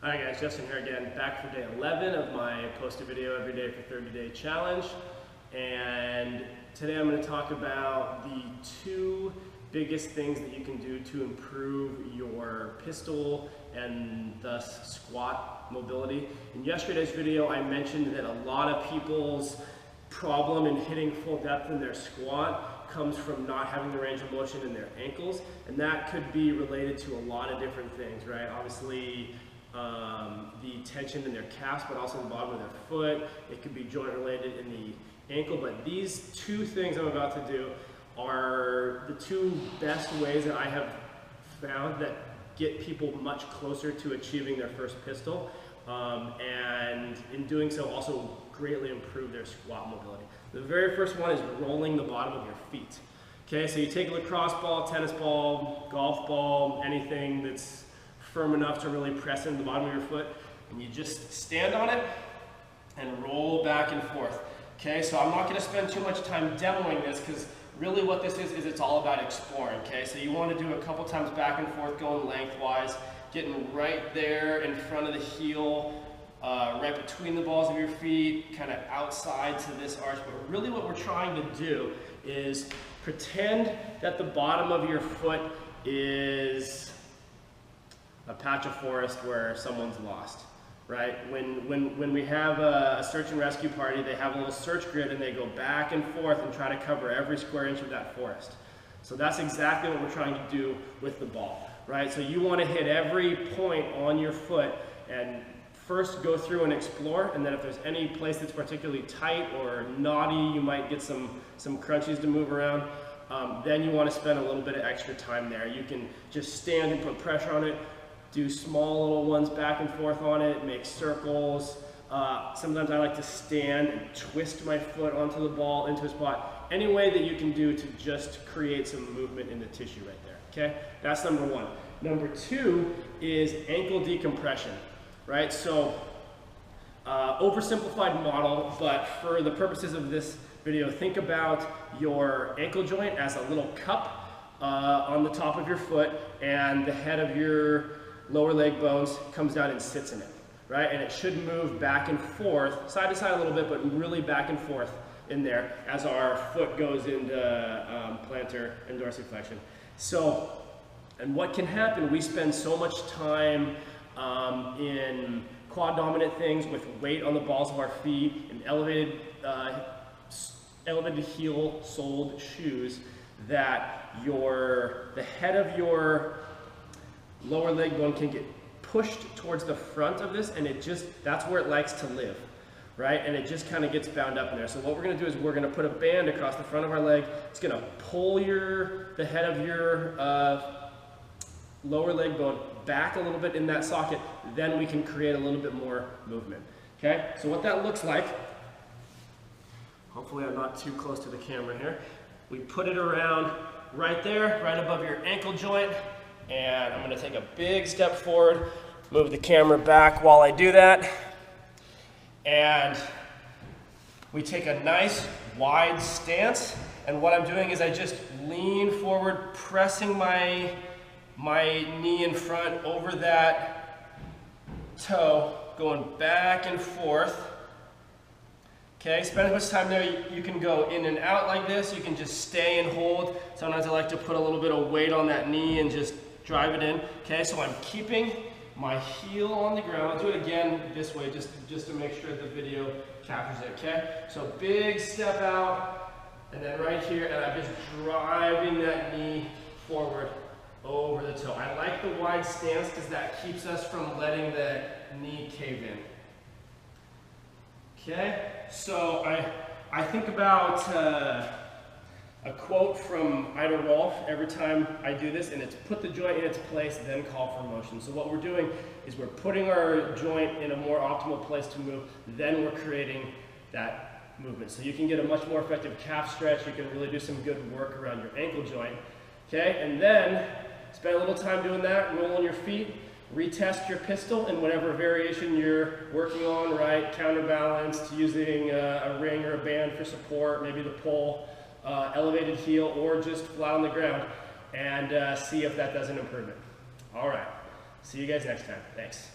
Hi guys, Justin here again, back for day 11 of my post a video every day for 30-day challenge. And today I'm going to talk about the two biggest things that you can do to improve your pistol and thus squat mobility. In yesterday's video I mentioned that a lot of people's problem in hitting full depth in their squat comes from not having the range of motion in their ankles, and that could be related to a lot of different things, right? Obviously the tension in their calves, but also the bottom of their foot. It could be joint related in the ankle, but these two things I'm about to do are the two best ways that I have found that get people much closer to achieving their first pistol, and in doing so also greatly improve their squat mobility. The very first one is rolling the bottom of your feet. Okay, so you take a lacrosse ball, tennis ball, golf ball, anything that's firm enough to really press into the bottom of your foot, and you just stand on it and roll back and forth. Okay, so I'm not going to spend too much time demoing this because really what this is it's all about exploring. Okay, so you want to do a couple times back and forth, going lengthwise, getting right there in front of the heel, right between the balls of your feet, kind of outside to this arch. But really what we're trying to do is pretend that the bottom of your foot is a patch of forest where someone's lost, right? When we have a search and rescue party, they have a little search grid and they go back and forth and try to cover every square inch of that forest. So that's exactly what we're trying to do with the ball, right? So you want to hit every point on your foot and first go through and explore, and then if there's any place that's particularly tight or knotty, you might get some crunchies to move around. Then you want to spend a little bit of extra time there. You can just stand and put pressure on it, do small little ones back and forth on it, make circles. Sometimes I like to stand and twist my foot onto the ball into a spot. Any way that you can do to just create some movement in the tissue right there, okay? That's number one. Number two is ankle decompression, right? So, oversimplified model, but for the purposes of this video, think about your ankle joint as a little cup on the top of your foot, and the head of your lower leg bones comes down and sits in it, right? And it should move back and forth, side to side a little bit, but really back and forth in there as our foot goes into plantar and dorsiflexion. So, and what can happen, we spend so much time in quad dominant things with weight on the balls of our feet and elevated heel soled shoes that the head of your lower leg bone can get pushed towards the front of this, and that's where it likes to live, right? And it just kind of gets bound up in there. So what we're going to do is we're going to put a band across the front of our leg. It's going to pull the head of your lower leg bone back a little bit in that socket. Then we can create a little bit more movement. Okay, so what that looks like, hopefully I'm not too close to the camera here. We put it around right there, right above your ankle joint. And I'm going to take a big step forward, move the camera back while I do that. And we take a nice wide stance. And what I'm doing is I just lean forward, pressing my knee in front over that toe, going back and forth. Okay, spend as much time there. You can go in and out like this. You can just stay and hold. Sometimes I like to put a little bit of weight on that knee and just drive it in. Okay, so I'm keeping my heel on the ground. I'll do it again this way just to make sure the video captures it. Okay, so big step out, and then right here, and I'm just driving that knee forward over the toe. I like the wide stance because that keeps us from letting the knee cave in. Okay, so I think about a quote from Ida Rolf every time I do this, and it's put the joint in its place, then call for motion. So what we're doing is we're putting our joint in a more optimal place to move, then we're creating that movement. So you can get a much more effective calf stretch, you can really do some good work around your ankle joint. Okay, and then spend a little time doing that, roll on your feet, retest your pistol in whatever variation you're working on, right? Counterbalanced, using a ring or a band for support, maybe the pole, elevated heel, or just flat on the ground, and see if that does an improvement. All right, see you guys next time. Thanks.